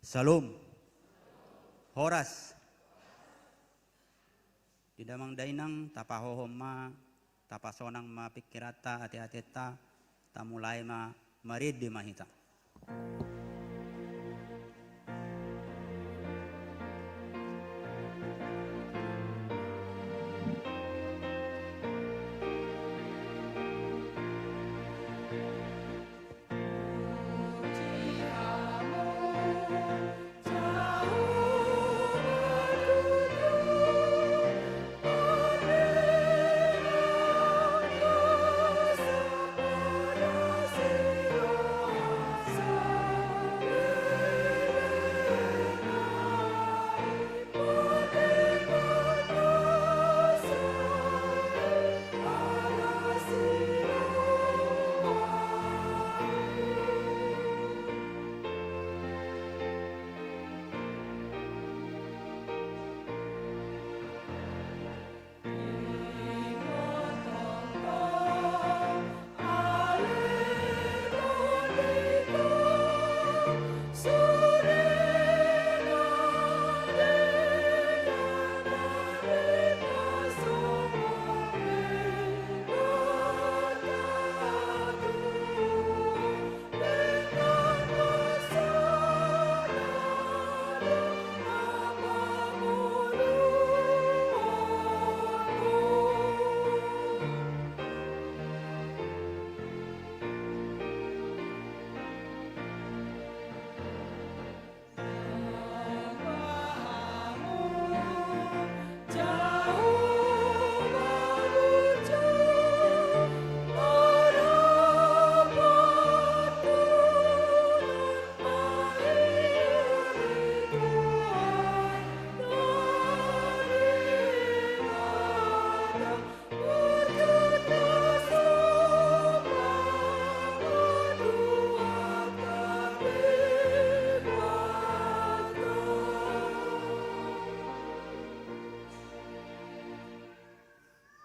Salom. Horas. Di damang dainang tapahohom ma, tapasonang mapikirata ate-ateta, tamulay ma marid di mahita.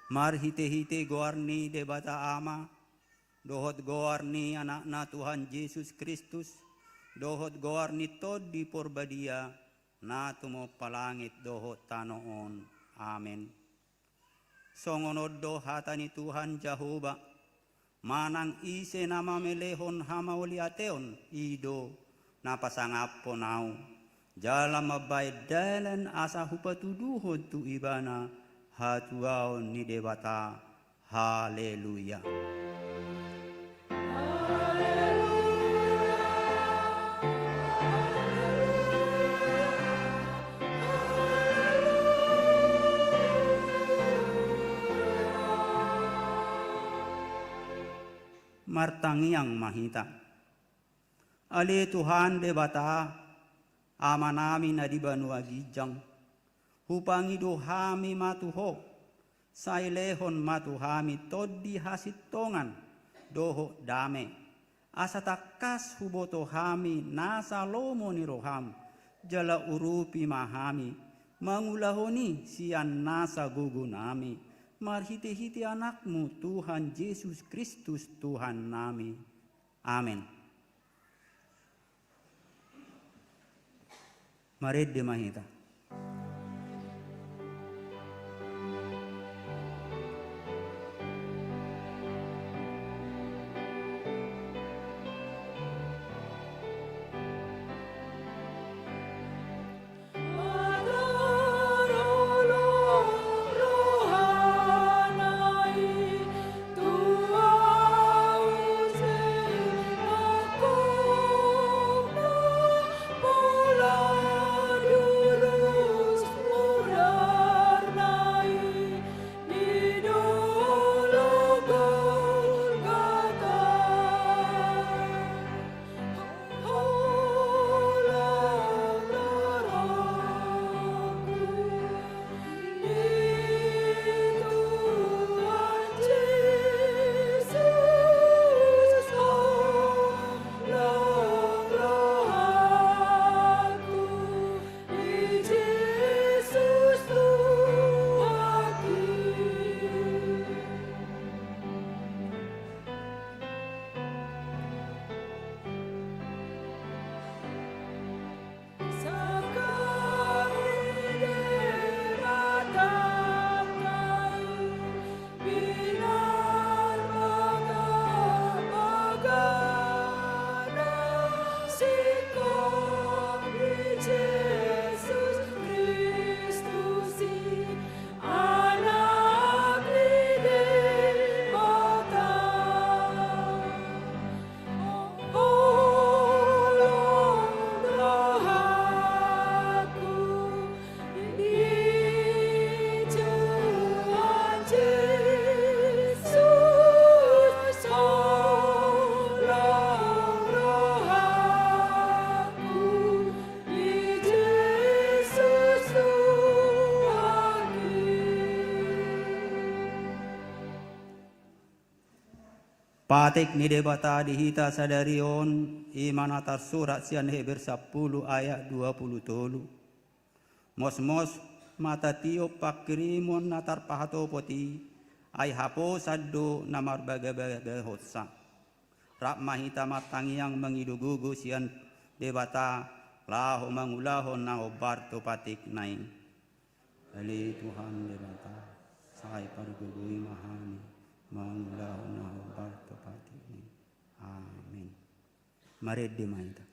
Mar hite-hite goarni debata ama, dohot goarni anakna Tuhan Yesus Kristus, dohot goarni tod di porbadia, na tumo palangit dohot tanoon. Amen. Songonod do hatani Tuhan Jehovah, manang ise nama melehon hama uli ateon, ido napasangap po nau. Jalan mabay dalan asa hupatuduhod tu ibana, hatuaw ni debata. Haleluya. Martangiang mahita. Ali Tuhan debata, ama namin na di banua gijang. Hupangido hami matuho, sailehon matuhami todi hasitongan, doho dame. Asa takas huboto hami nasa lomo ni roham, jala urupi mahami, mangulahoni sian nasa gugunami. Marhiti-hiti anakmu Tuhan Yesus Kristus Tuhan nami. Amin. Marid di mahita. Lurus Patik ni debata dihita sadarion iman atas surat sian Heber 10 ayat 27. Mos mata tiup pakirimun natar pahato poti ay hapo saddo namar baga-baga hotsa. Rak mahita matang yang mengidugugu sian debata laho mangulahon na obar to patik naing. Ali Tuhan debata say pargugui mahani mangulahon na obar to patik naing. Amin. Marid di mahita.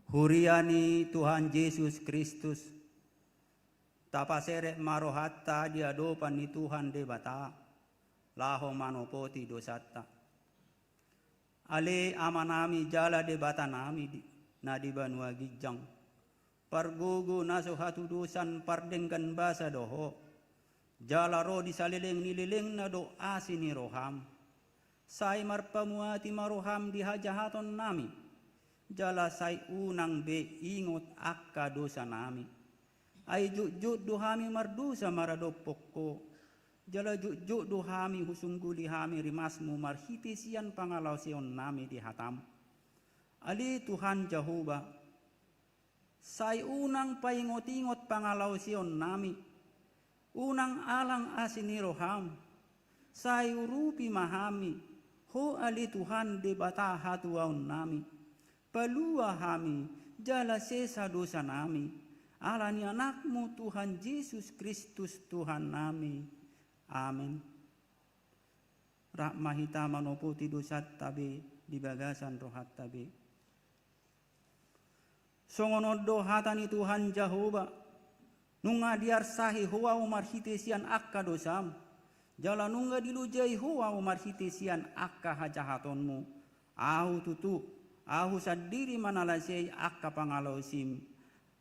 Huriani Tuhan Yesus Kristus, tapasere marohatta di adopan ni Tuhan debata, laho manopoti dosata. Ale amanami jala debata nami na di banua gijang, pargugu naso hatu dosan pardengkan basa doho, jala ro di salileng nililing na do asini roham, say marpamuati maroham di hajahaton nami, jala say unang be ingot akka dosa nami. Ay jujud duhami mardusa maradopokko. Jala jujud duhami husungguli hami rimasmu marhiti siyan pangalaw siyon nami di hatam. Ali Tuhan Jehovah, say unang paingot-ingot pangalaw siyon nami. Unang alang asini roham. Say urupi mahami. Ho ali Tuhan debata hatuaun nami. Palua hami, jala sesa dosa nami. Alani anakmu Tuhan Yesus Kristus Tuhan nami. Amin. Rahmahita manopoti dosat tabi di bagasan rohat tabi. Songonodo hatani Tuhan Jehovah. Nunga diar sahi hoa umar hitesian akka dosam. Jala nunga dilujai hoa umar hitesian akka hajahatonmu. Ahu tutu. Ahu sadiri manalasei akka pangalau sim.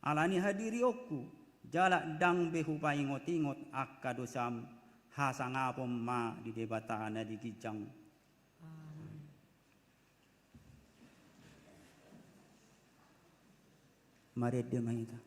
Alani hadiri oku. Jalak dang behu paingot-ingot akka dosam. Hasangapom ma di debatana di gijang. Mari demahita.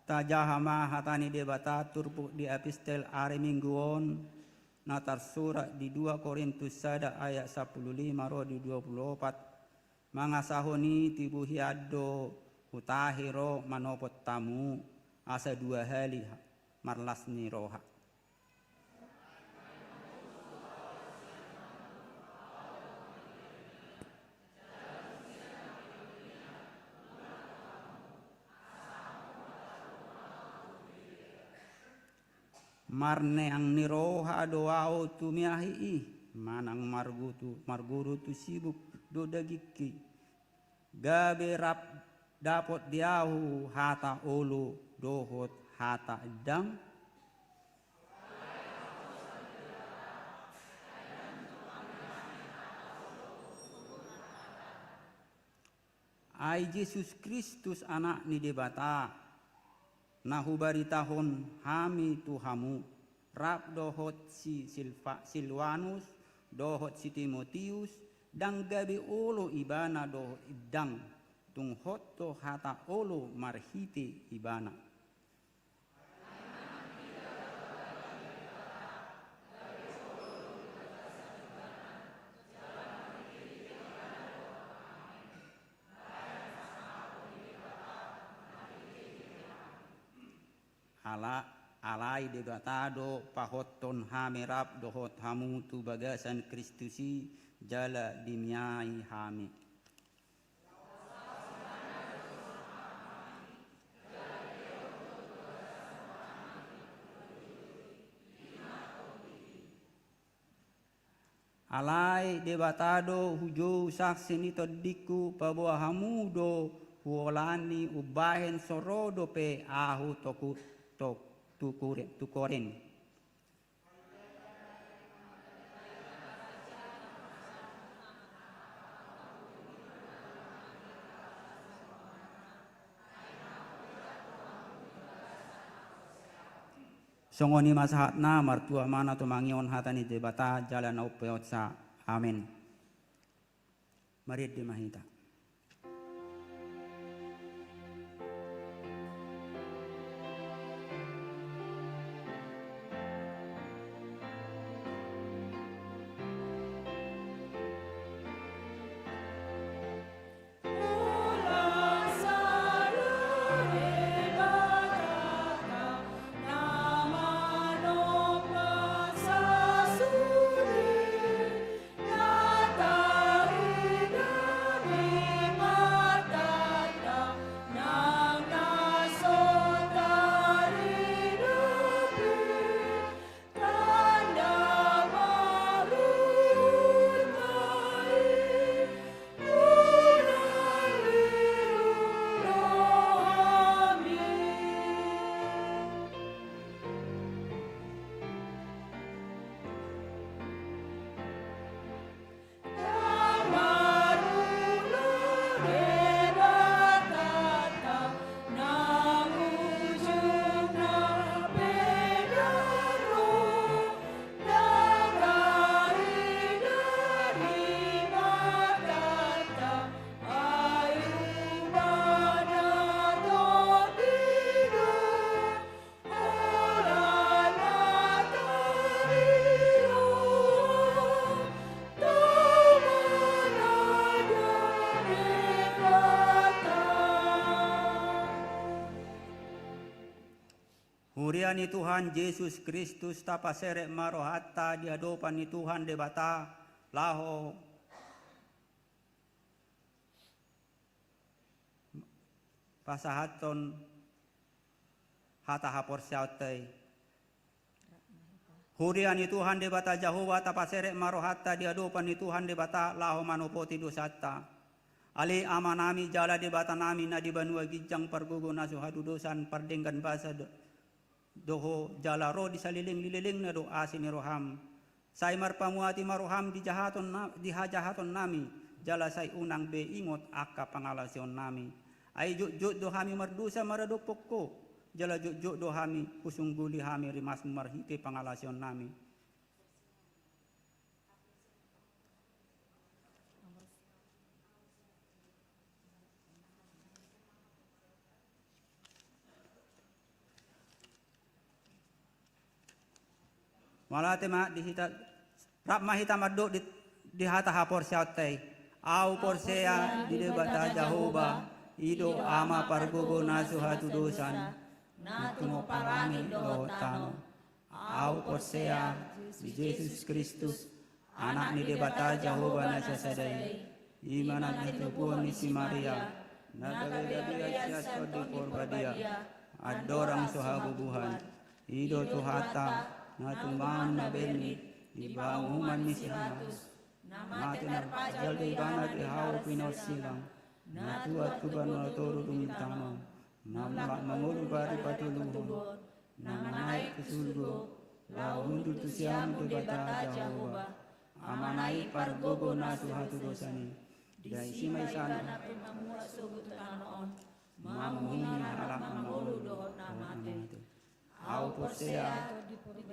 tajahama hatani debata turpuk di epistel are mingguon natar surat di 2 Korintus sada ayat 15 ro di 24 mangasahoni tibuhi ado utahiro manopot tamu asa 2 hali marlasni roha. Marne ang niroha doao tumiahi manang marguru tu sibuk do dagiki gabe rap dapot diahu hata ulu dohot hata edang ai Yesus Kristus anak ni debata nahubari tahun hami tuhamu rap dohot si Silwanus dohot si Timotius dang gabi olo ibana dohot idang tung hoto hata olo marhiti ibana. Alai debatado pahoton hamerap dohot hamu tu bagasan Kristusi jala dimiai hami. Alai debatado hujo saksi ni todiku pabuah hamu do huolani ubahen sorodo pe ahu tukoren. Songoni masahatna martua mana tumangion hatani debata jalan upeot sa. Amin. Mari dimahita. Hurian ni Tuhan Yesus Kristus tapaserek marohata di hadapan ni Tuhan debata laho pasahaton hata hapor syautai. Hurian ni Tuhan debata Jehovah tapaserek marohata di hadapan ni Tuhan debata laho manopoti dosata. Ali amanami jala debata nami na di banua gijang pargugo nasuhadu dosan pardenggan basa doho jala ro di saliling na do asini roham sai marpamuati maroham di hajahaton nami jala sai unang be ingot akka pangalasion nami ai juk do hami mardusa maradopokko jala juk do hami kusungguli hami rimas marhite pangalasion nami. Malate ma dihita rap mahita maddo di hata hapor siatai. Au porsea di debata Jehovah ido ama pargogo nasu hatu dosan. Natumo parangi do tano. Au porsea di Yesus Kristus anak ni debata Jehovah nasa sadai. Imana ditepuan si Maria. Nagalaga dia sias di porbadia. Adorang sohabubuhan. Ido tuhata natumbang na benit. Ibanguman ni si Hamas. Mati narpajal di banat ihaw pinosilang. Natuat kuban matoro dumitano. Namalak mangulu bari patuluhon. Namanay kusulgo. Lahundu tusiam di bata Jehovah. Amanay pargogo na tuhatu dosani. Dai simay sana. Mamuhumi halak mangulu dohot namate. Au porsea.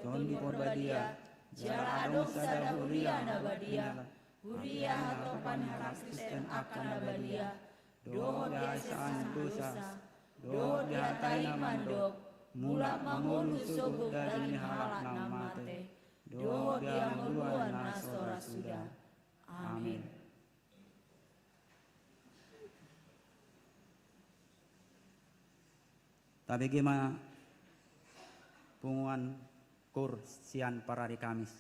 Tondi porbadia. Jala adong sada huria nabadia. Huria hatopan harap Kristen akan nabadia. Doho diasaan dosa. Doho dihatai namandok. Mulak mangulu subuh dari halak namate. Doho dia muluan nasora sudah. Amin. Tapi gimana punguan kur sian para hari Kamis.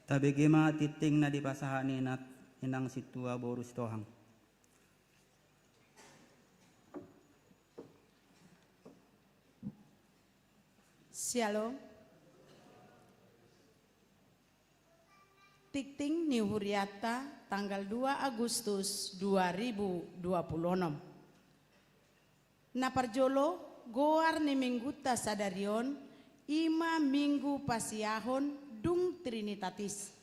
Tabe gema titing na di pasahani nat inang situa borus tohang. Shalom. Tikting New Huriata tanggal 2 Agustus 2026. Naparjolo goar ni mingguta sadarion ima minggu pasiahon dung Trinitatis.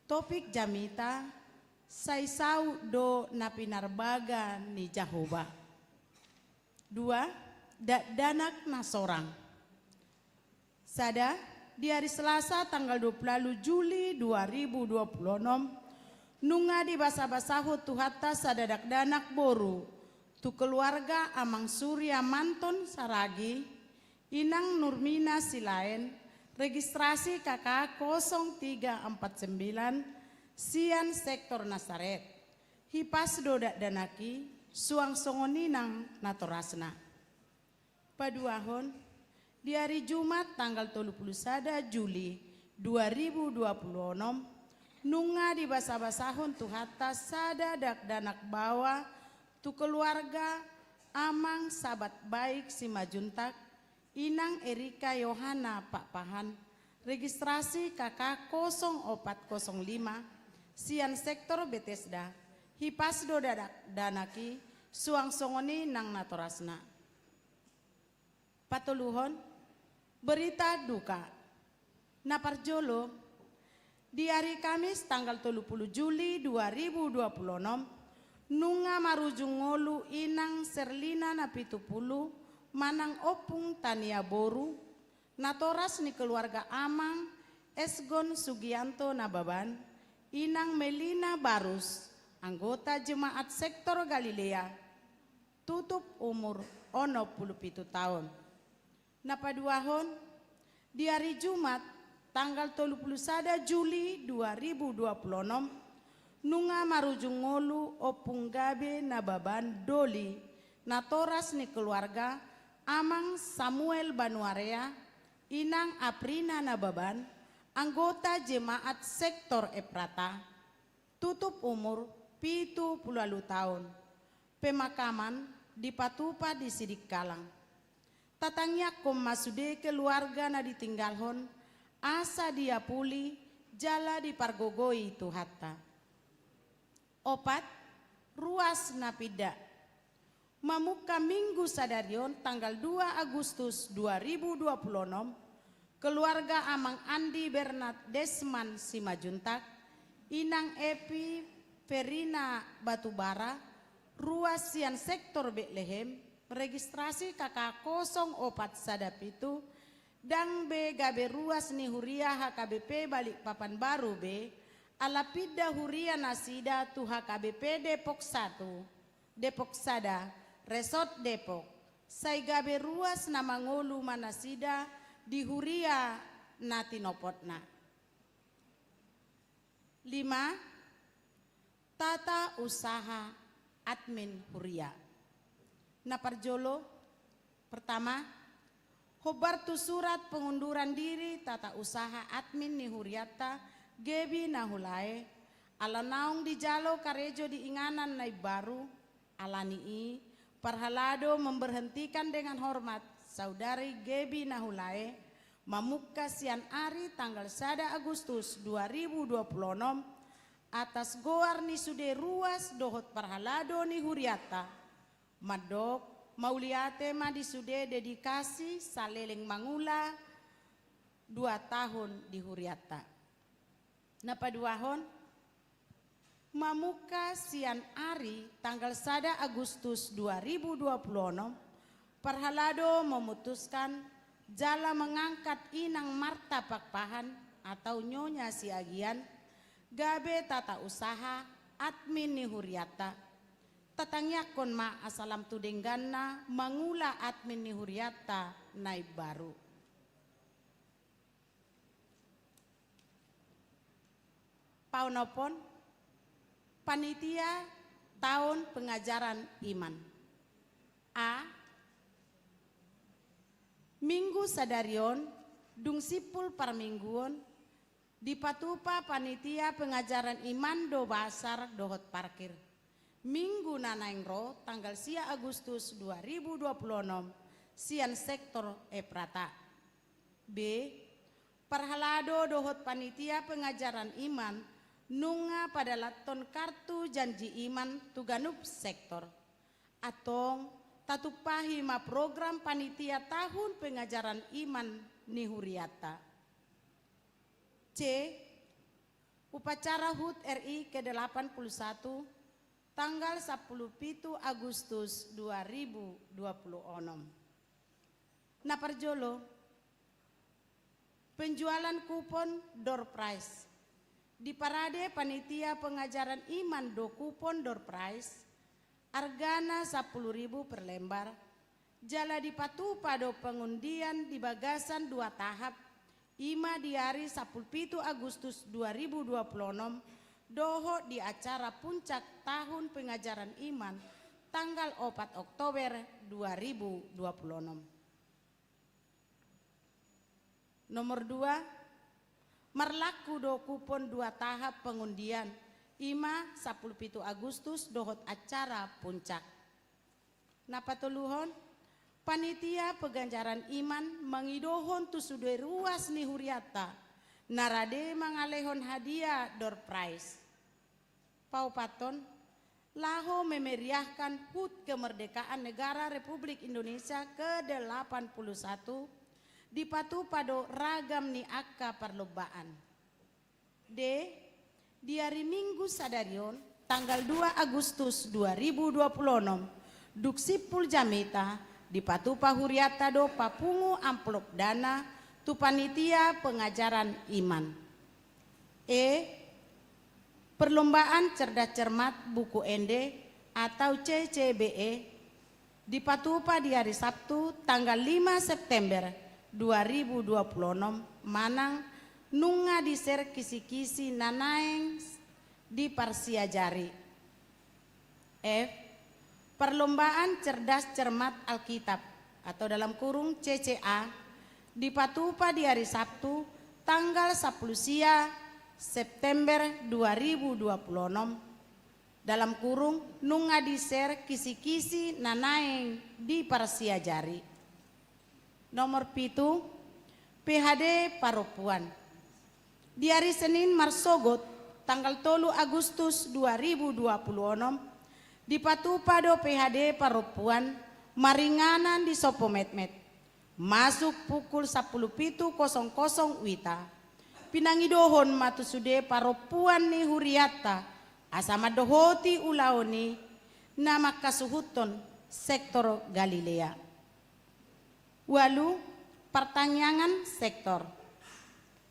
Topik jamita saisau do napinarbaga ni Jehovah. 2. Danak na sorang. Sada di hari Selasa tanggal 20 Juli 2026 nunga di basa-basaho tuhata sadadak danak boru tu keluarga Amang Surya Manton Saragi Inang Nurmina Silaen registrasi KK 0349 Sian Sektor Nasaret hipas dodak danaki suang songoninang natorasna paduahon di hari Jumat tanggal 31 Juli 2026 nunga di basa-basahon tu hatta sada dak danak bawa tu keluarga Amang sahabat baik si Majuntak Inang Erika Yohana Pak Pahan registrasi KK 0405 Sian Sektor Bethesda hipasdo dadak danaki suang songoni nang natorasna patuluhon berita duka naparjolo di hari Kamis tanggal 30 Juli 2026 nunga marujung ngolu Inang Serlina napitupulu manang opung tania boru natoras ni keluarga Amang Esgon Sugianto Nababan Inang Melina Barus anggota jemaat sektor Galilea tutup umur 67 tahun. Napaduahon di hari Jumat tanggal 31 Juli 2026 nunga marujung ngolu opung gabe nababan doli natoras ni keluarga Amang Samuel Banuarea Inang Aprina Nababan anggota jemaat sektor Eprata tutup umur 70 tahun pemakaman di Patupa di Sidik Kalang tatangnya kom masude keluarga na ditinggalhon asa dia puli jala di pargogoi tu hatta. 4. Ruas napida mamuka minggu sadarion tanggal 2 Agustus 2026 keluarga Amang Andi Bernard Desman Simajuntak Inang Epi Verina Batubara ruas Sian Sektor Bethlehem registrasi KK 04 sadap itu dang B gabe ruas ni Huria HKBP Balikpapan Baru B alapida Huria Nasida tu HKBP Depok 1 Depok Sada Resort Depok sai gabe ruas nama ngolu Manasida di Huria Natinopotna. 5. Tata usaha admin Huria naparjolo pertama hobar tu surat pengunduran diri tata usaha admin ni Huriata Gebi Nahulae ala naung di jalo karejo di inganan nai baru alani parhalado memberhentikan dengan hormat saudari Gebi Nahulae mamuka sian ari tanggal 1 Agustus 2026 atas goar ni sude ruas dohot parhalado ni Huriata madok mauliate madi sude dedikasi saleleng mangula 2 tahun di Huriata. Napaduahon mamuka sian ari tanggal 1 Agustus 2026 parhalado memutuskan jala mengangkat Inang Marta Pakpahan atau Nyonya Siagian gabe tata usaha admin ni Huriata tatangnya kon ma asalam tudengganna mangula admin ni Huriata naib baru. Paunopon panitia tahun pengajaran iman. A. Minggu sadarion dung sipul parmingguon Di patupa panitia pengajaran iman do basar dohot parkir. Minggu nanaingro tanggal sia Agustus 2026 sian sektor Eprata. B. Parhalado dohot panitia pengajaran iman nunga pada laton kartu janji iman tuganup sektor. Atong tatupahi ma program panitia tahun pengajaran iman nihuriata. C. Upacara HUT RI ke-81 tanggal 17 Agustus 2026. Naparjolo, penjualan kupon door prize. Di parade panitia pengajaran iman do kupon door prize, argana 10.000 per lembar. Jala di patupa do pengundian di bagasan 2 tahap, ima di hari 17 Agustus 2026, doho di acara puncak tahun pengajaran iman tanggal 4 Oktober 2026. Nomor 2, merlaku do kupon 2 tahap pengundian ima 17 Agustus dohot acara puncak. Napatuluhon, panitia pengajaran iman mengidohon tu sudah ruas ni huriata narade mangalehon hadiah door prize. Paupaton, laho memeriahkan HUT kemerdekaan negara Republik Indonesia ke-81 di patupado ragam ni akka perlombaan. D. Di hari Minggu sadarion tanggal 2 Agustus 2026 Duksipul Jameta di patupa huriata do papungu amplop dana tu panitia pengajaran iman. E. Perlombaan cerdas cermat buku ende atau CCBE di patupa di hari Sabtu tanggal 5 September 2026 manang nunga di ser kisi-kisi nanaeng di Parsia Jari. F. Perlombaan cerdas cermat Alkitab atau dalam kurung CCA di patupa di hari Sabtu tanggal 10 sia September 2026 dalam kurung nunga di ser kisi-kisi nanaeng di Parsia Jari. Nomor 7, PHD Paropuan. Di hari Senin Marsogot tanggal 3 Agustus 2026 di patupa do PHD Paropuan maringanan di Sopometmet masuk pukul 10.00 wita. Pinangidohon matusude Paropuan ni huriata asama dohoti ulaoni nama kasuhuton sektor Galilea. Walu pertanyaan sektor.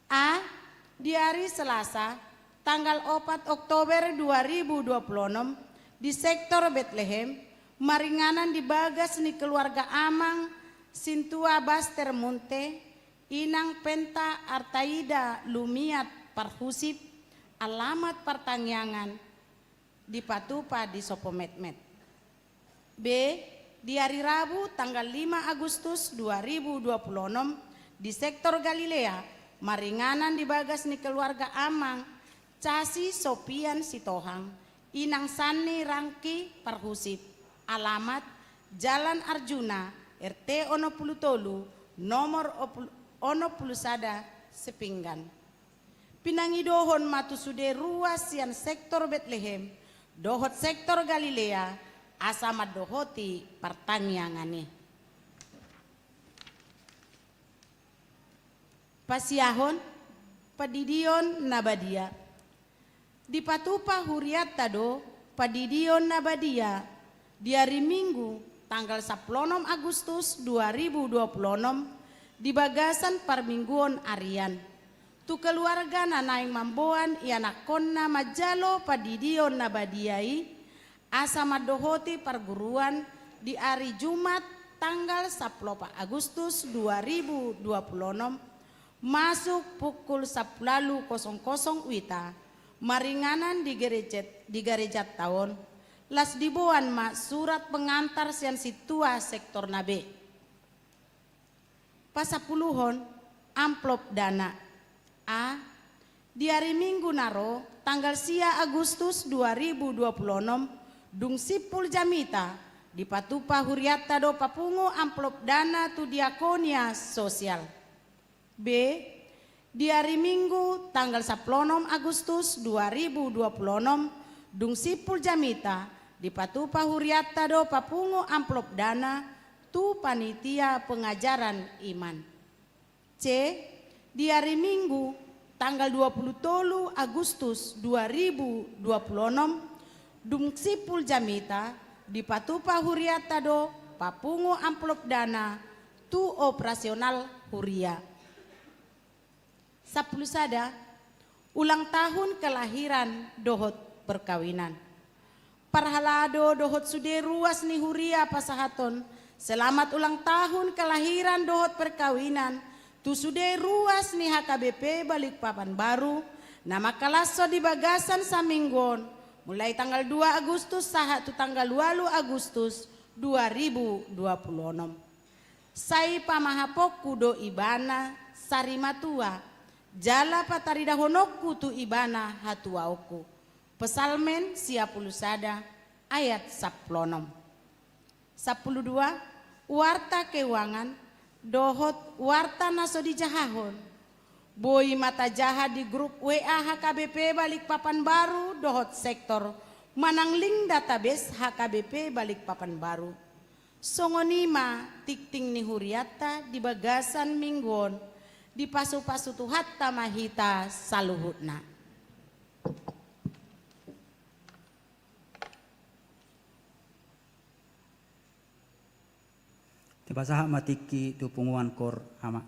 A. Di hari Selasa tanggal 4 Oktober 2026 di sektor Bethlehem maringanan di bagas ni keluarga Amang Sintua Baster Munte Inang Penta Artaida Lumiat Parhusip alamat pertanyaan di patupa di Sopometmet. B. Di hari Rabu tanggal 5 Agustus 2026 di sektor Galilea maringanan di bagas ni keluarga Amang Casi Sopian Sitohang Inang Sani Rangki Parhusip alamat Jalan Arjuna RT 63 nomor 01 Sepinggan. Pinangidohon matusude ruas sian sektor Bethlehem dohot sektor Galilea asama dohoti pertanyangane. Pasiahon padidion nabadia. Di patupa huriata do padidion nabadia di hari Minggu tanggal 16 Agustus 2026 di bagasan parmingguon arian. Tu keluarga nanaing mamboan ianakonna majalo padidion nabadiai asama dohoti perguruan di hari Jumat tanggal 10 Agustus 2026 masuk pukul 10.00 wita maringanan di gereja tahun las dibuan mak surat pengantar sian situa sektor nabe. Pasapuluhon amplop dana. A. di hari Minggu naro tanggal sia Agustus 2026 dung sipul jamita di patupa huriata do papungu amplop dana tu diakonia sosial. B. Di hari Minggu tanggal 16 Agustus 2026 dung sipul jamita di patupa huriata do papungu amplop dana tu panitia pengajaran iman. C. Di hari Minggu tanggal 23 Agustus 2026 dung sipul jamita di patupa huriata do papungu amplop dana tu operasional huria. 10 sada ulang tahun kelahiran dohot perkawinan. Parhalado dohot sude ruas ni huria pasahaton. Selamat ulang tahun kelahiran dohot perkawinan. Tu sude ruas ni HKBP Balikpapan Baru. Nama kalaso di Bagasan Saminggon. Mulai tanggal 2 Agustus saha tu tanggal 8 Agustus 2026. Sai pamahapokku do ibana sarimatua. Jala patarida honokku tu ibana hatuauku. Pesalmen siapulu sada ayat 10. 12 warta keuangan dohot warta naso di jahahon. Boi mata jaha di grup WA HKBP Balikpapan Baru dohot sektor manangling database HKBP Balikpapan Baru. Songonima tikting ni huriata di Bagasan Minggon di pasu-pasu tuhatta mahita saluhutna. Tiba saha matiki tu punguan kor ama.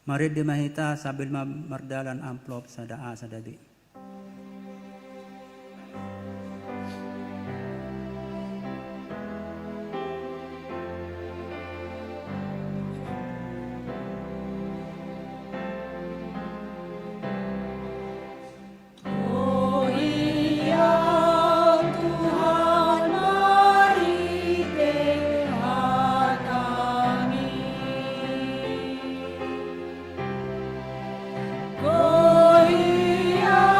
Mari di mahita sambil mardalan amplop sa daa sa dabi. Oh, yeah.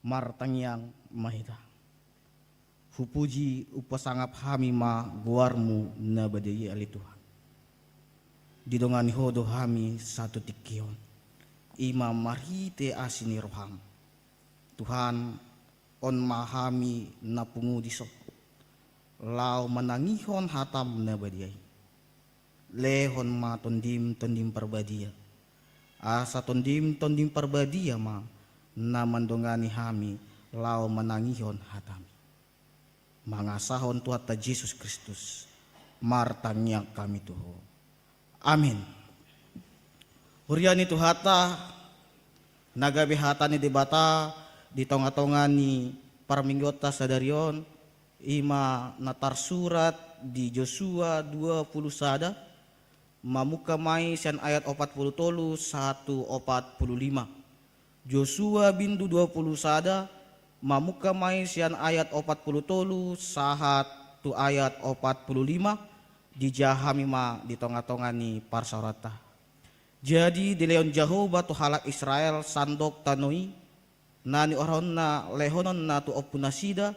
martangyang mahita. Hupuji upasangap hami ma guarmu na badayi ali Tuhan. Didongani hodo hami satu tikion. Ima marhite asini roham. Tuhan on mahami na pungudiso. Lao manangihon hatam na badiyay. Lehon ma tondim parbadia. Asa tondim parbadia ma na mandongani hami lao manangihon hatam. Mangasahon Tuhan ta Yesus Kristus martanya kami tuho. Amin. Huriani tuhata nagabi hata ni debata di tonga-tonga ni parminggota sadarion ima natar surat di Joshua 20 sada mamuka mai sian ayat 40 tolu 145. Joshua bindu 20 sada mamuka mai sian ayat 40 tolu sahat tu ayat 45 dijahami ma di tonga-tonga ni parsaurata. Jadi di leon Jehovah tu halak Israel sandok tanoi nani oron na lehonon na tu opu nasida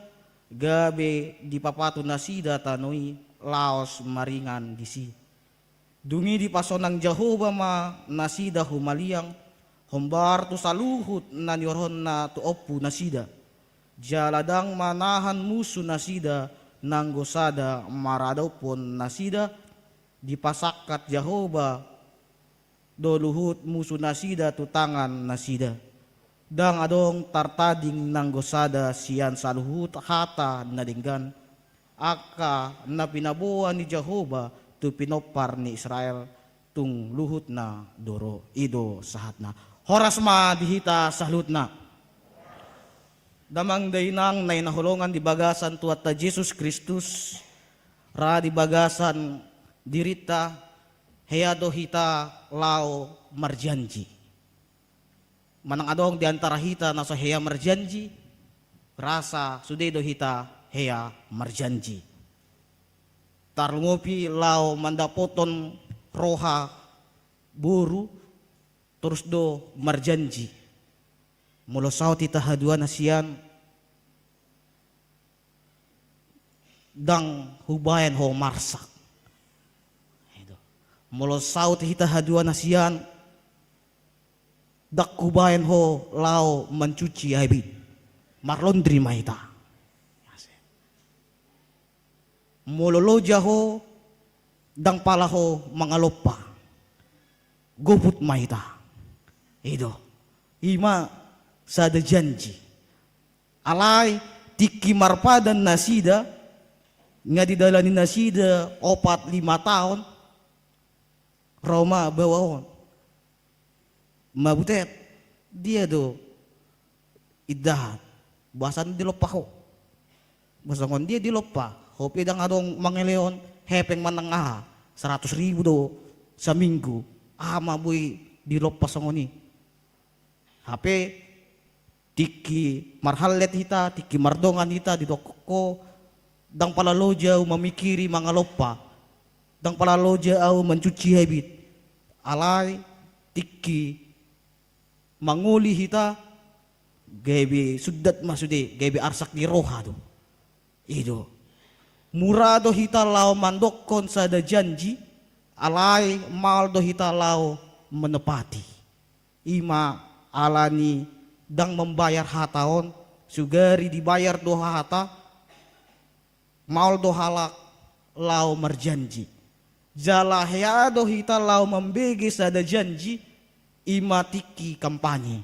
gabe di papatu nasida tanoi laos maringan disi. Dungi di pasonang Jehovah ma nasida humaliang hombar tu saluhut nani oron na tu opu nasida. Jaladang manahan musuh nasida nanggosada maradaw pon nasida dipasakat Jehovah doluhut musuh nasida tu tangan nasida dang adong tartading nanggosada sian saluhut hata nadinggan aka na pinabuan ni Jehovah tu pinopar ni Israel tung luhut na doro ido sahatna horas ma dihita salut na. Damang dainang na inahulungan di bagasan tuat ta Jesus Kristus ra di bagasan dirita heado hita lao marjanji. Manang adong di antara hita nasa heya marjanji rasa sudedo hita heya marjanji. Tarungopi lao mandapoton roha buru terus do marjanji. Mula saut ita hadua nasian dang hubayan ho marsak. Mula saut ita hadua nasian dak hubayan ho lao mencuci aibin marlondri maita. Mula loja ho dang pala ho mangalopa goput maita. Ido ima sada janji alay tiki marpadan nasida nga didalanin nasida 4-5 tahun Roma bawahon mabutet dia do idahat bahasan dilopa ko bahasan dia dilopa hopi dang adong mangeleon hepeng manangaha 100,000 do sa minggu mabuy dilopa sangoni HP tiki marhalet hita, tiki mardongan hita di dokko, dang palaloja memikiri mangalopa, dang palaloja au mencuci habit, alay tiki manguli hita, gabi sudat masude, gabi arsak di roha do, ido, murado hita lao mandokon sada janji, alay maldo hita lao menepati, ima alani dang membayar hataon sugari dibayar doha hata maul dohalak lau merjanji jala heado hita lau membegi sada janji imatiki kampanye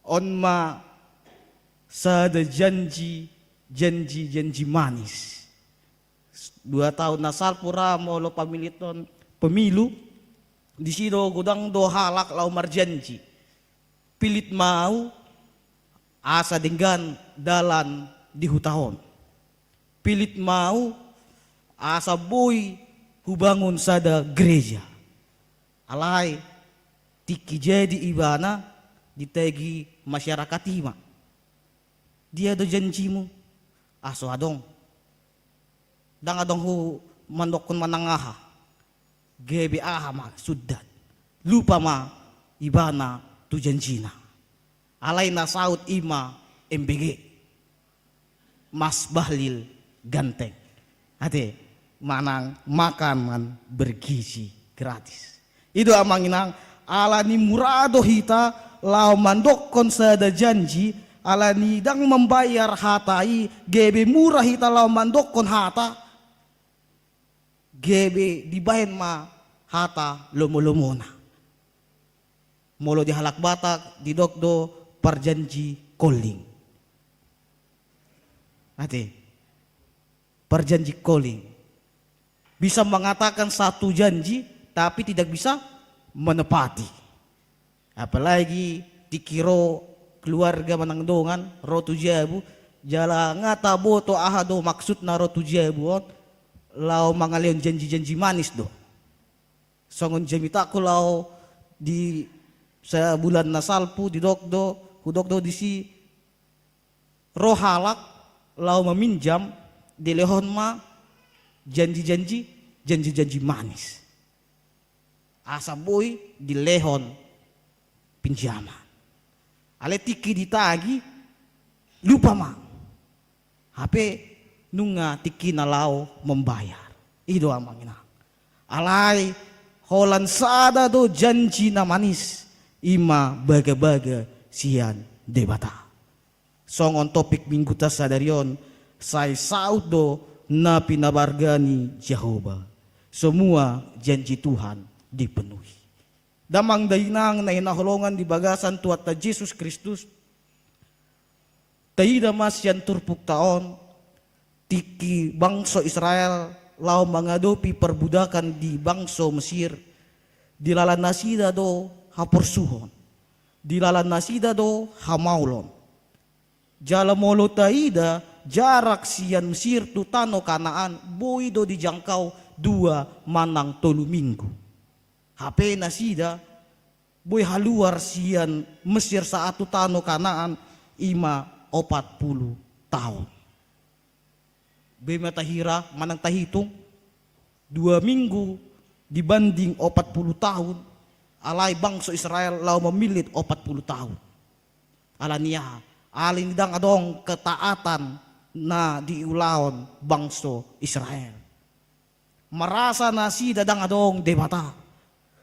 on ma sada janji manis 2 tahun nasal pura molo pamiliton pemilu di sido gudang dohalak lau merjanji pilit mau asa denggan dalan di hutahon pilit mau asa boy hubangun sada gereja alay tiki jadi ibana ditegi masyarakat ima dia do janjimu aso adong dang adong hu mandokon manangaha gebe ma sudat lupa ma ibana tu janjina alay na saut ima MBG, Mas Bahlil Ganteng. Ate, manang makanan bergizi gratis. Itu amang inang alani murado hita lau mandokon sada janji alani dang membayar hatai gebe murah hita lau mandokon hata gebe dibahen ma hata lomo-lomona. Molo di halak batak di dokdo perjanji calling. Ate, perjanji calling. Bisa mengatakan satu janji tapi tidak bisa menepati. Apalagi dikiro keluarga menangdongan rotu jabu jala ngata boto ahado maksud na rotu jabu lau mangalion janji-janji manis do. Songon jamita ko lau di sa bulan nasalpu di dokdo hudokdo di si rohalak lau meminjam di lehon ma janji-janji manis. Asa boy di lehon pinjaman. Ale tiki ditagi lupa ma. HP nunga tiki nalau membayar. Ido amang ina. Alai holan sada do janji na manis ima baga-baga sian debata. Songon topik minggu tas sadarion say saud do na pinabargani Jehovah. Semua janji Tuhan dipenuhi. Damang dainang na hinahulongan di bagasan tuat ta Jesus Kristus. Taida mas yan turpuk taon tiki bangso Israel lau mengadopi perbudakan di bangso Mesir. Dilalan nasida do hapursuhon. Dilalan nasida do hamaulon. Jala molo taida jarak sian Mesir tu tano Kanaan boy do dijangkau 2 manang 3 minggu. HP nasida boy haluar sian Mesir saat tu tano Kanaan 40 tahun. Bema tahira manang tahitung 2 minggu dibanding 40 tahun. Alai bangsa Israel lau memilit 40 tahun. Alania alin dang adong ketaatan na diulaon bangsa Israel. Merasa nasi dadang adong debata.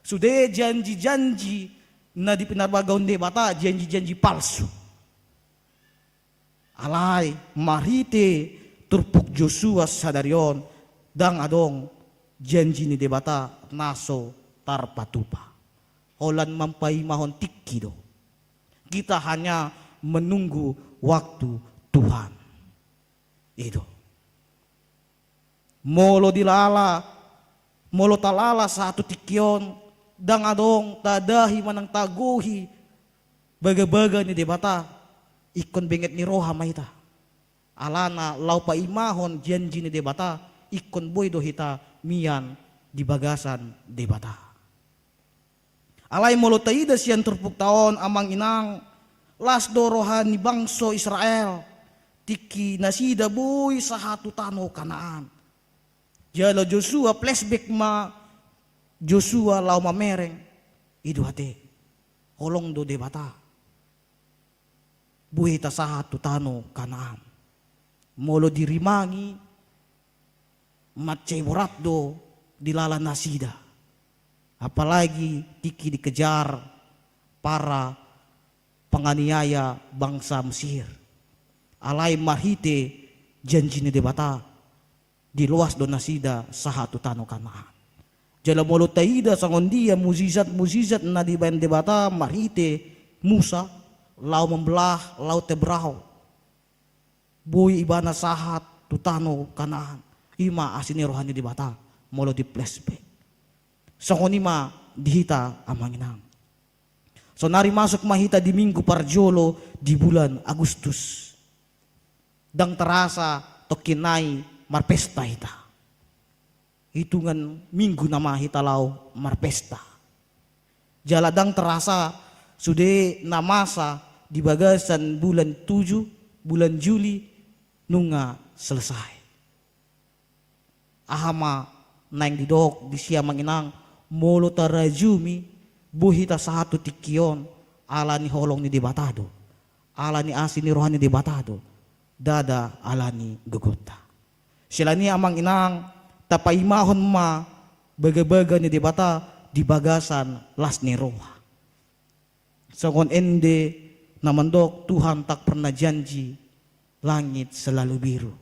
Sudah janji-janji na dipinarbagaon debata janji-janji palsu. Alai marite turpuk Joshua sadarion dang adong janji ni debata naso tarpatupa. Holan mampaimahon tikki do. Kita hanya menunggu waktu Tuhan. Itu. Molo dilala, molo talala satu tikion, dang adong tadahi manang taguhi, baga-baga ni debata, ikon benget ni roha mahita. Alana lau pa imahon janji ni debata, ikon boy do hita mian di bagasan debata. Alay molo taida siyan turpuk taon amang inang las do rohani bangso Israel tiki nasida boy sa hatu tano Kanaan. Jala Joshua flashback ma Joshua lau mamereng idu hate holong do debata buhi ta sa hatu tano Kanaan. Molo dirimangi matchay borat do dilala nasida. Apalagi tiki dikejar para penganiaya bangsa Mesir. Alai mahite janji ni debata di luas do nasida sahatu tano Kanaan. Jala molo taida sangondia muzizat na di bayan debata mahite Musa lau membelah lau tebrau. Boy ibana sahat tutano Kanaan. Ima asini rohani debata molo di flashback. Songonima dihita amang inang. So nari masuk mahita di minggu parjolo di bulan Agustus. Dang terasa tokinai marpesta hita. Hitungan minggu nama hita lau marpesta. Jaladang terasa sudah namasa di bagasan bulan 7 bulan Juli nunga selesai. Ahama naing didok di siya manginang molo tarajumi buhita satu tikion ala ni holong ni debatado. alani asini rohani di batado dada alani gegota. Sila ni amang inang tapaimahon ma baga-baga ni di bata di bagasan las ni roha. Songon ende namandok Tuhan tak pernah janji langit selalu biru,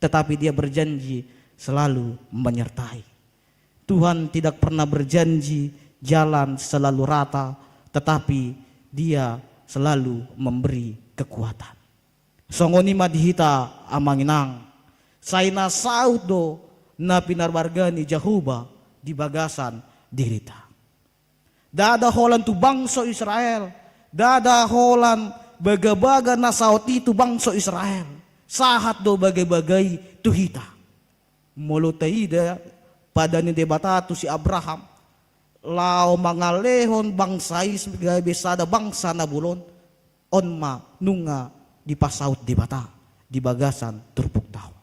tetapi dia berjanji selalu menyertai. Tuhan tidak pernah berjanji jalan selalu rata, tetapi dia selalu memberi kekuatan. Songoni madihita amanginang, saina saudo na pinarbargani Jehovah di bagasan dirita. Dada holan tu bangsa Israel, dada holan baga-baga na sauti tu bangsa Israel. Sahat do bagai-bagai tuhita. Molutaida pada ni debata tu si Abraham. Lao mangalehon bangsai sebagai besada bangsa na bulon. Onma nunga di pasaut debata di bagasan turpuk tao.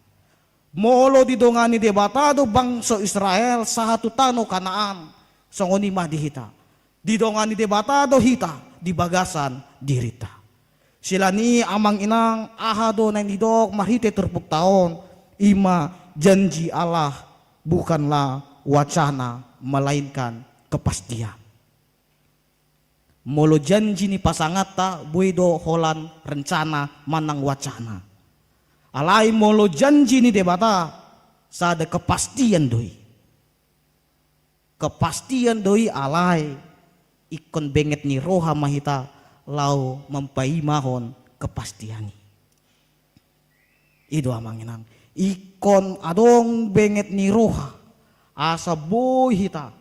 Molo di dongani debata do bangsa Israel sahatu tano Kanaan. Songoni madihita. Di dongani debata do hita di bagasan dirita. Sila ni amang inang ahado na nidok mahite terpuk taon ima janji Allah bukanlah wacana melainkan kepastian. Molo janji ni pasangata buido holan rencana manang wacana. Alai molo janji ni debata sada kepastian doi. Kepastian doi alai ikon benget ni roha mahita lau mempaimahon kepastiani. Itu amanginang. Ikon adong benget ni roha asa boy hita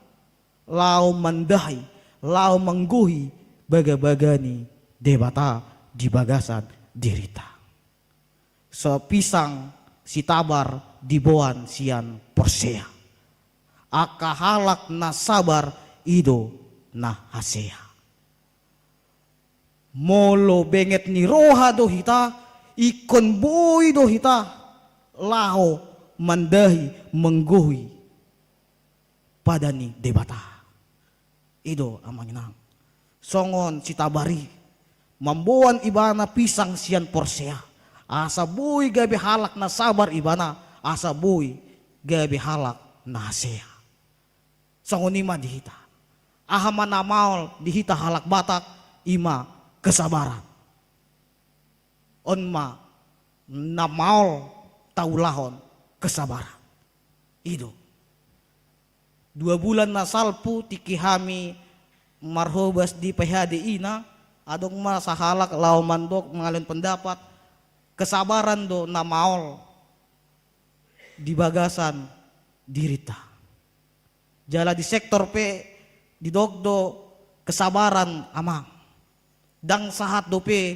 lau mandahi lau mangguhi baga-bagani debata di bagasan dirita. So pisang si tabar diboan sian porsea. Aka halak na sabar ido na hasea. Molo benget ni roha do hita, ikon boy do hita, lao mandahi mengguhi pada ni debata. Ido amanginang. Songon si tabari, mambuan ibana pisang sian porsea. Asa boy gabi halak na sabar ibana, asa boy gabi halak na hasea. Songon ima dihita. Ahaman amaul dihita halak batak ima kesabaran. Onma namaul taulahon kesabaran. Itu 2 bulan na salpu tikihami marhobas di PHD ina adong masa halak lau mandok mengalun pendapat kesabaran do namaul di bagasan dirita. Jala di sektor P di dogdo kesabaran amang. Dang sahat dope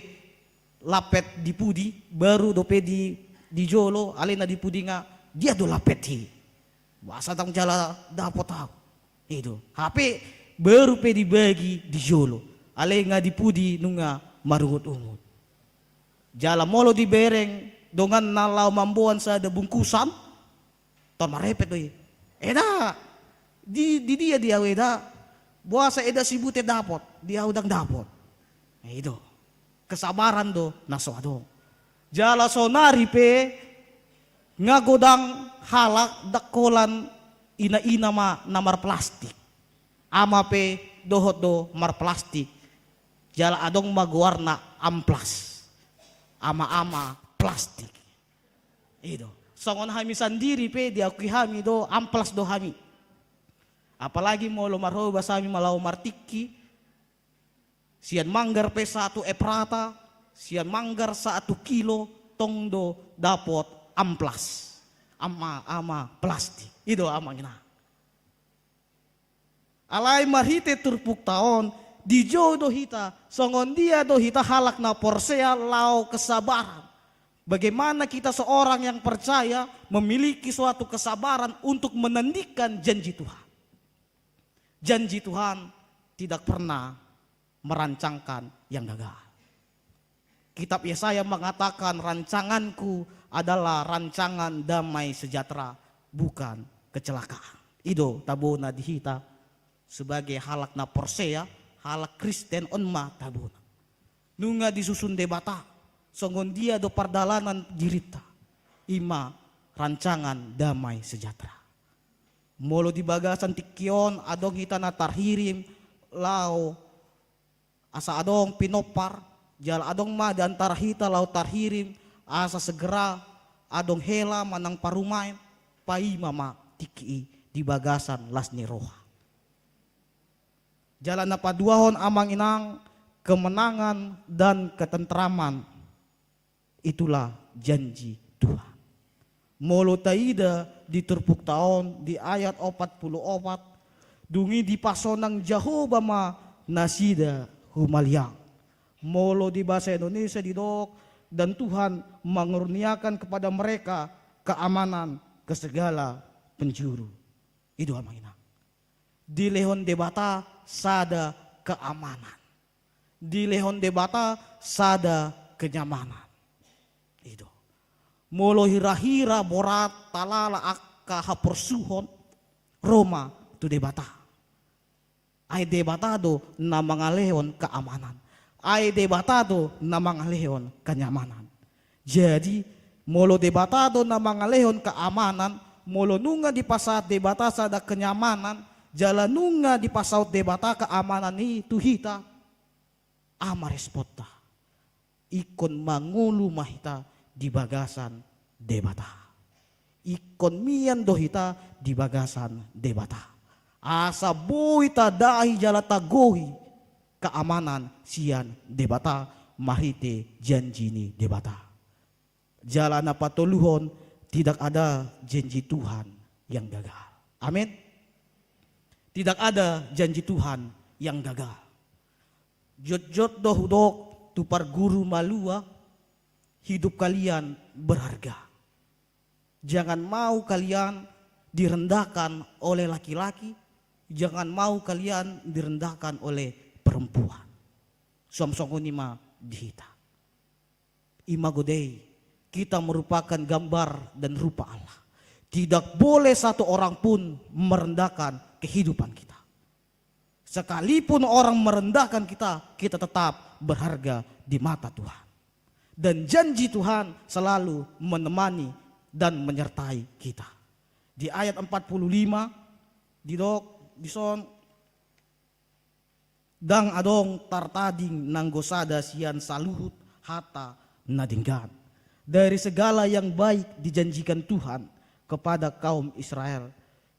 lapet di pudi baru dope di jolo alena di pudi nga dia do lapet hi. Bahasa tang jala dapat tahu. Itu. HP baru pe dibagi di jolo. Ale nga di pudi nunga marugot umut. Jala molo di bereng dongan nalau mambuan sa ada bungkusan. Ton marepet doy. Eda di dia weda. Buasa eda sibute dapot, dia udang dapot. Itu kesabaran do naso adong. Jala sonari pe ngagodang halak dakolan ina ma namar plastik. Ama pe dohot do mar plastik. Jala adong magwarna amplas. Ama plastik. Itu. Songon hami sandiri pe diakui hami do amplas do hami. Apalagi mau lo marhoba sami malau martiki sian manggar pe 1 eprata sian manggar 1 kilo tongdo dapot amplas ama plastik itu amangina alai marhite turpuk taon di jodo hita songon dia do hita halak na porsea lau kesabaran. Bagaimana kita seorang yang percaya memiliki suatu kesabaran untuk menandikan janji Tuhan. Janji Tuhan tidak pernah merancangkan yang gagal. Kitab Yesaya mengatakan rancanganku adalah rancangan damai sejahtera bukan kecelakaan. Ido tabuna dihita sebagai halak na porsea, halak Kristen onma tabuna. nunga disusun debata, songon dia do pardalanan dirita, ima rancangan damai sejahtera. Molo di bagasan tikion adong hitana tarhirim lau asa adong pinopar jal adong ma di antara hita lau tarhirim asa segera adong hela manang parumain pai mama tiki di bagasan lasni roha. Jalan na paduahon amang inang kemenangan dan ketentraman, itulah janji Tuhan. Molo taida di terpuk tahun di ayat 44 dungi di pasonang Jehovah ma nasida humaliang. Molo di bahasa Indonesia didok dan Tuhan mengurniakan kepada mereka keamanan ke segala penjuru. Itu amang inang. Di lehon debata sada keamanan. Di lehon debata sada kenyamanan. Itu. Molo hira-hira borat talala akka haporsuhon Roma tu debata. Ay debata do na mga lehon keamanan. Ay debata do na mga lehon kenyamanan. Jadi molo debata do na mga lehon keamanan, molo nunga di pasat debata sada kenyamanan, jalan nunga di pasaut debata keamanan itu hita ama respota ikon mangulu mahita di bagasan debata, ikon mian dohita di bagasan debata, asa boita dahi jala tagohi keamanan sian debata mahite janjini debata. Jalan apa toluhon tidak ada janji Tuhan yang gagal. Amin. Tidak ada janji Tuhan yang gagal. Jot-jot doh tupar guru malua, hidup kalian berharga. Jangan mau kalian direndahkan oleh laki-laki, jangan mau kalian direndahkan oleh perempuan. Suam-songon ima dihita. Imago Dei, kita merupakan gambar dan rupa Allah. Tidak boleh satu orang pun merendahkan kehidupan kita. Sekalipun orang merendahkan kita, kita tetap berharga di mata Tuhan. Dan janji Tuhan selalu menemani dan menyertai kita. Di ayat 45, dison dang adong tartading nanggosada sian saluhut hata nadinggan. Dari segala yang baik dijanjikan Tuhan kepada kaum Israel,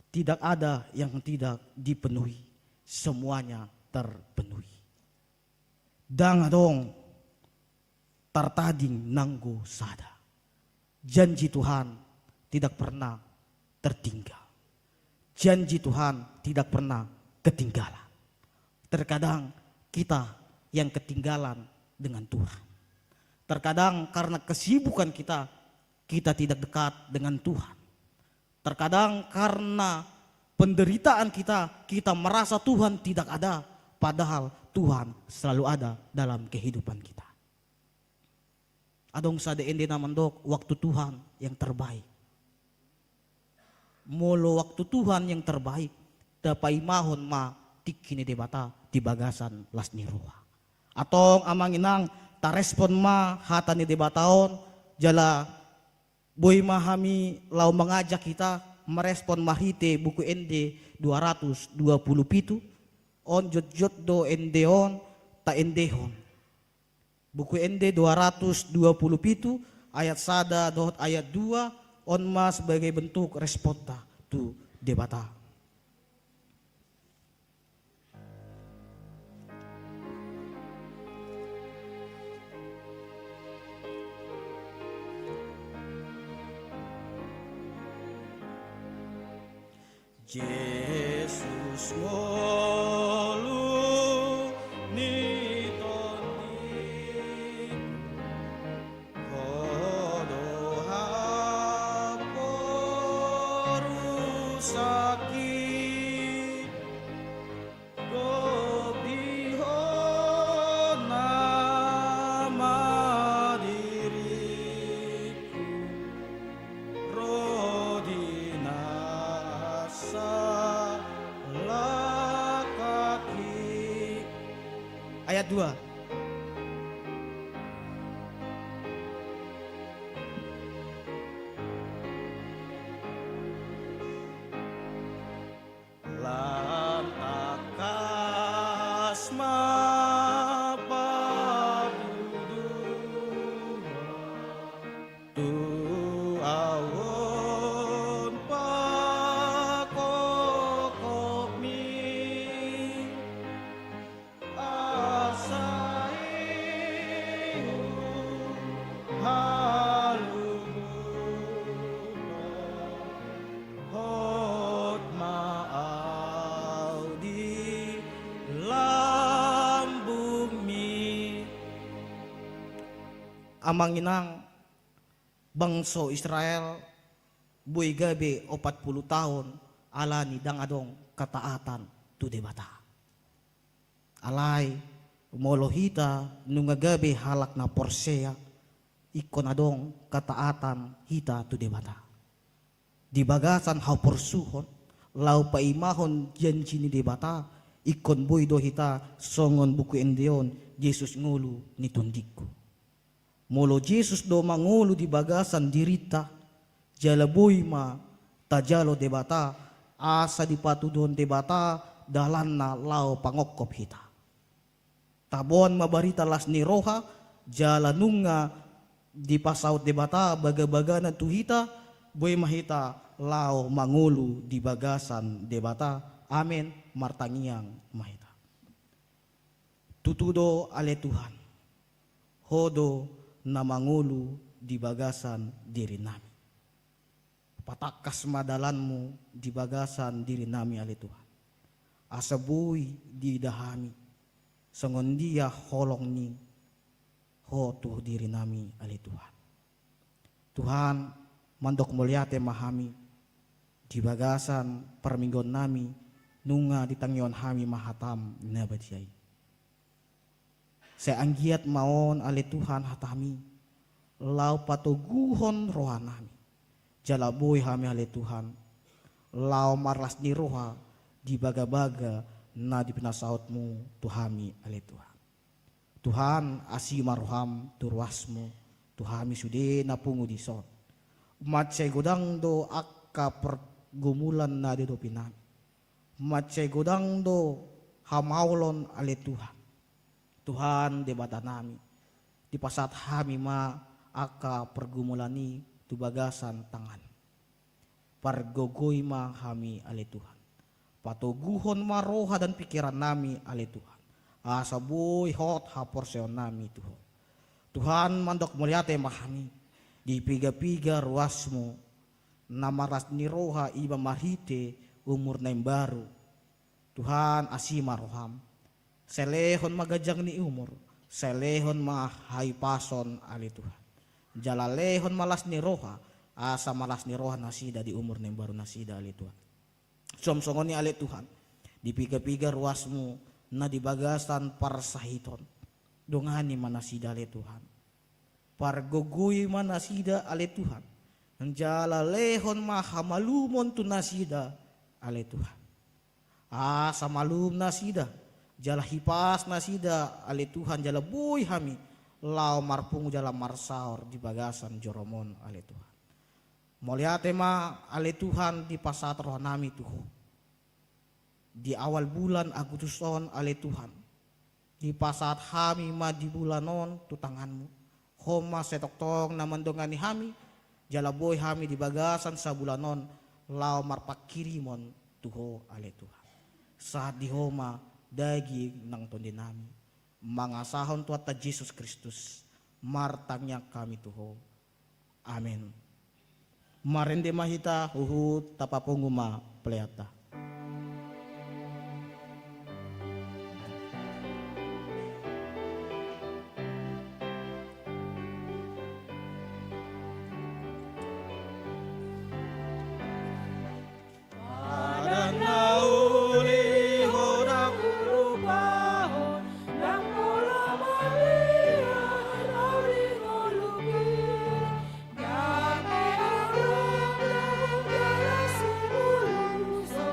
tidak ada yang tidak dipenuhi, semuanya terpenuhi. Dang adong tartading nanggo sada. Janji Tuhan tidak pernah tertinggal. Janji Tuhan tidak pernah ketinggalan. Terkadang kita yang ketinggalan dengan Tuhan. Terkadang karena kesibukan kita, kita tidak dekat dengan Tuhan. Terkadang karena penderitaan kita, kita merasa Tuhan tidak ada, padahal Tuhan selalu ada dalam kehidupan kita. Adong sada ende namandok waktu Tuhan yang terbaik. Molo waktu Tuhan yang terbaik, dapai mahon ma tikini debata di bagasan lasni roha. Atong amang inang tarespon ma hata ni debataon jala boy mahami lau mengajak kita merespon mahite buku ende 227 on jot do endeon ta endehon. Buku ende 227 ayat sada dohot ayat 2 on ma sebagai bentuk responta tu debata. Yesus ngolu ni toni kodo haporu sakit dobihon nama diriku Ayat 2. tu awon pakokop mi asai hot maaw di lambung mi. Amang inang bangso Israel buy gabi 40 tahun alani dang adong kataatan tu debata. Alay molohita nunga gabi halak na porsea ikon adong kataatan hita tu debata. Di bagasan hau porsuhon lau paimahon janji ni debata ikon buy do hita songon buku endeon Yesus ngulu ni tundikku. Molo Jesus do mangulu di bagasan dirita jalaboy ma tajalo debata asa di patudon debata dalan na lao pangokop hita. Tabon mabarita las ni roha jalanunga di pasaut debata baga-baga na tuhita boy mahita lao mangulu di bagasan debata. Amen martangiang mahita. Tutudo ale Tuhan. Hodo na mangulu di bagasan diri nami. Patakas madalanmu di bagasan diri nami ali Tuhan. Asabuy di dahami. Songon dia holong ni hotu diri nami ali Tuhan. Tuhan mandok mulyate mahami di bagasan perminggon nami nunga ditangyon hami mahatam nabadiyay. Seanggiat maon ali Tuhan hatami lau patuguhon roha nami jalaboy hami ali Tuhan lau marlas ni roha di baga-baga na di pinasautmu tuhami ali Tuhan. Tuhan asima roham turwasmu tuhami sude na pungu di son macay godang do akka pergumulan na di do pinami macay godang do hamaulon ali Tuhan. Tuhan debata nami di pasat hami ma aka pergumulani tu bagasan tangan pargogoy ma hami ali Tuhan patuguhon ma roha dan pikiran nami ali Tuhan asaboy hot haporseon nami Tuhan. Tuhan mandok mulyate mahami di piga-piga ruasmu namaras ni roha iba mahite umur na baru Tuhan asima roham selehon magajang ni umur, selehon mahay pason ali Tuhan. Jalalehon malas ni roha, asa malas ni roha nasida di umur na baru nasida ali Tuhan. Somsongon ni ali Tuhan, di piga-piga ruasmu na di bagasan parsahiton. Dongani manasida ali Tuhan. Pargogoy manasida ali Tuhan. Jalalehon mahamalumon tu nasida ali Tuhan. Asa malum nasida. Jala hipas nasida ali Tuhan jala boy hami lau marpung jala marsaor di bagasan joromon ali Tuhan. Moliate ma ali Tuhan di pasat roh nami Tuhan. Di awal bulan Agustuson ali Tuhan. Di pasat hami ma di bulanon tu tanganmu. Homa setoktong na mandongani hami jala boy hami di bagasan sa bulanon lau marpakirimon tuho ali Tuhan. Saat di homa daging ng tundi nami mga sahon tuat ta Jesus Kristus martangnya kami tuho. Amen. Marende mahita uhut tapapunguma pleata. So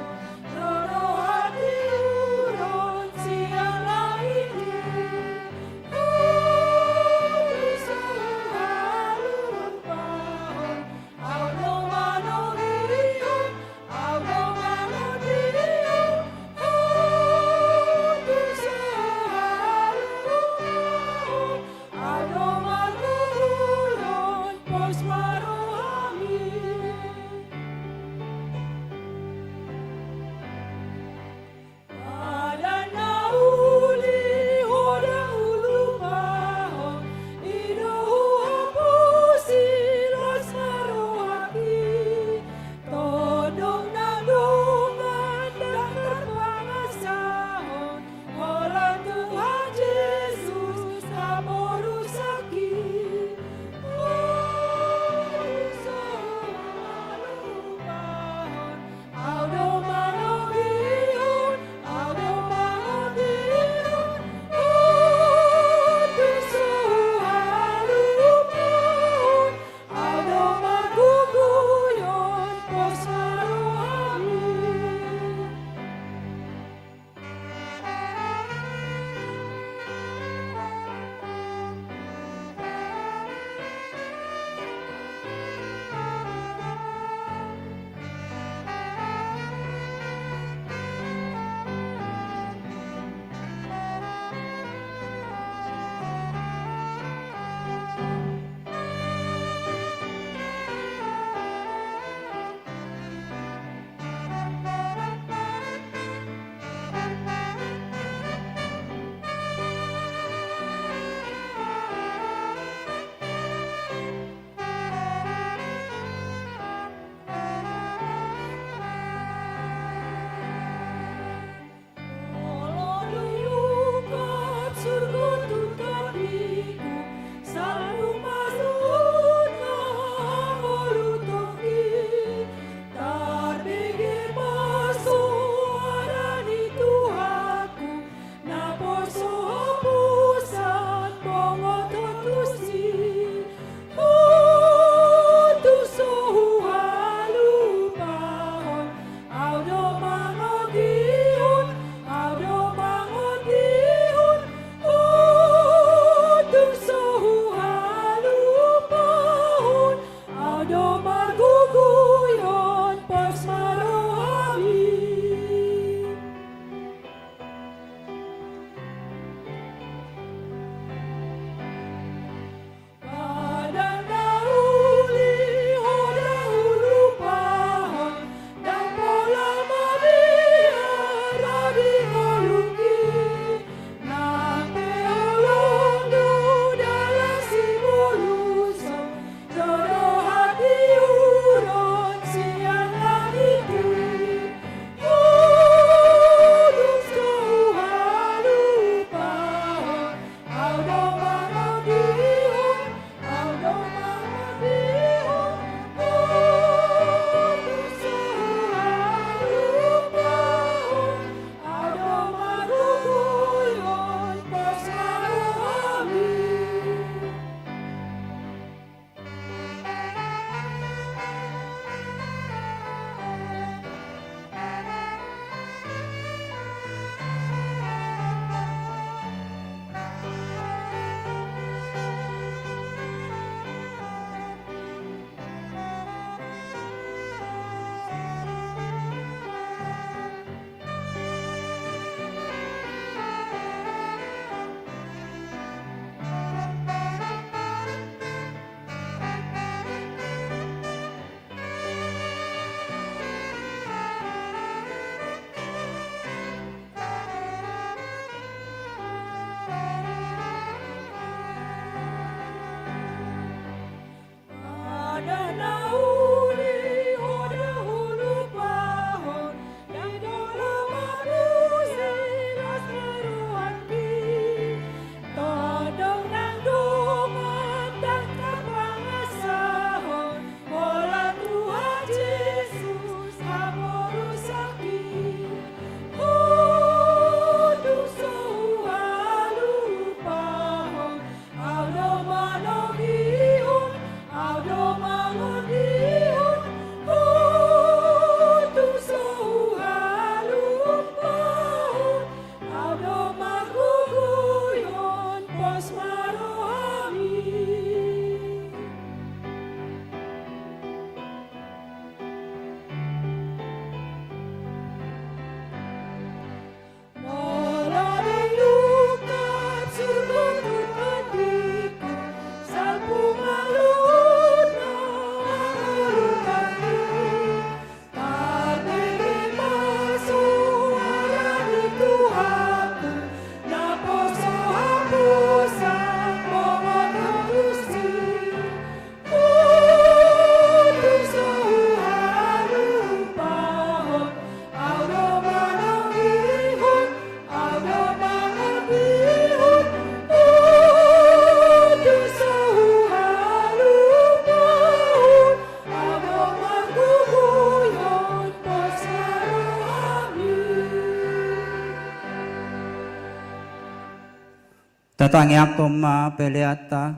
Tatangi ako ma peleata,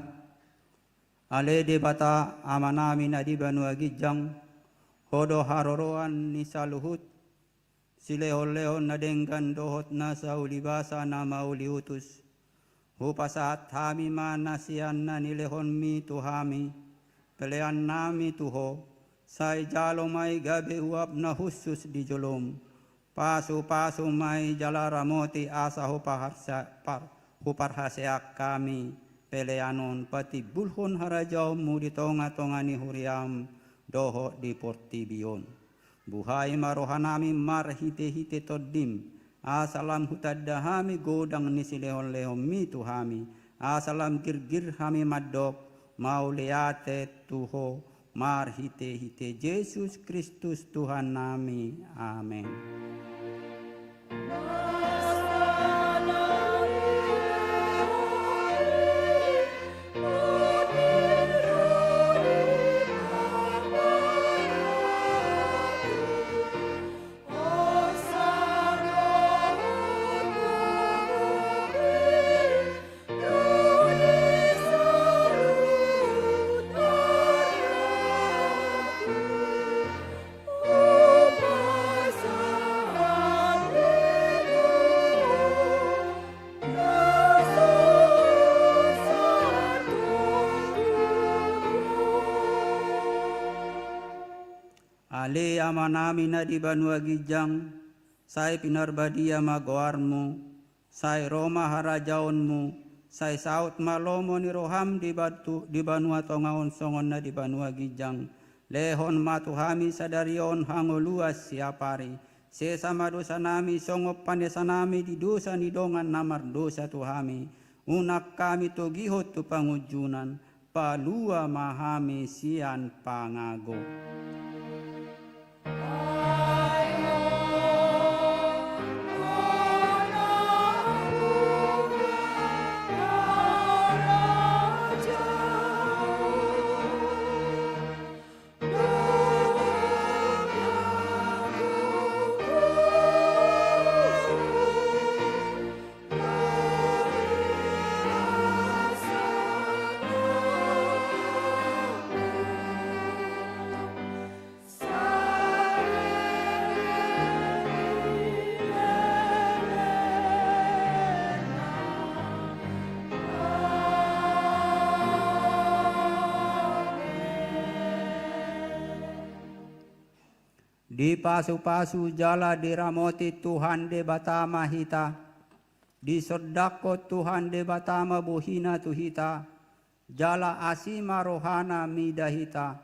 ale de bata amanami na di banua gijang, hodo haroroan ni saluhut, silehon-lehon na denggan dohot na sa ulibasa na mauliutus, hupasaat hami manasian na nilehon mi tuhami, pelean nami tuho, say jalo may gabi uap na husus di jolom, pasu-pasu may jalaramoti asa huparhaseak kami, peleanon pati bulhon harajaw mo di tonga-tonga ni huriam, doho di portibion. Buhay marohanami marhite-hite todim, asalam hutadahami godang ni silehon-lehon mi tuhami, asalam girgir hami madok, mauliate tuho, marhite-hite Yesus Kristus Tuhan nami. Amin. Ale amanami na di banua gijang, say pinarbadia magoarmu, say Roma harajaonmu, say saut malomo ni roham di banua tongaon songon na di banua gijang, lehon matuhami sadarion hangoluas siapari, sesama dosa nami songop pandesa nami di dosa ni dongan namar dosa tuhami, unak kami to gihot tu pangujunan, palua mahami sian pangago. Di pasu-pasu jala diramoti Tuhan de batama hita, di sodako Tuhan de batama buhina tuhita, jala asima rohana midahita,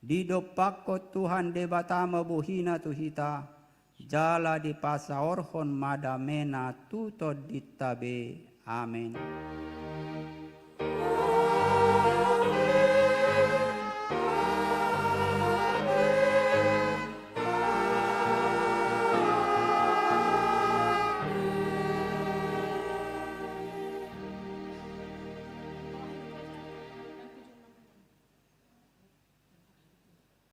di dopako Tuhan de batama buhina tuhita, jala di pasaorhon madamena tuto ditabe. Amin.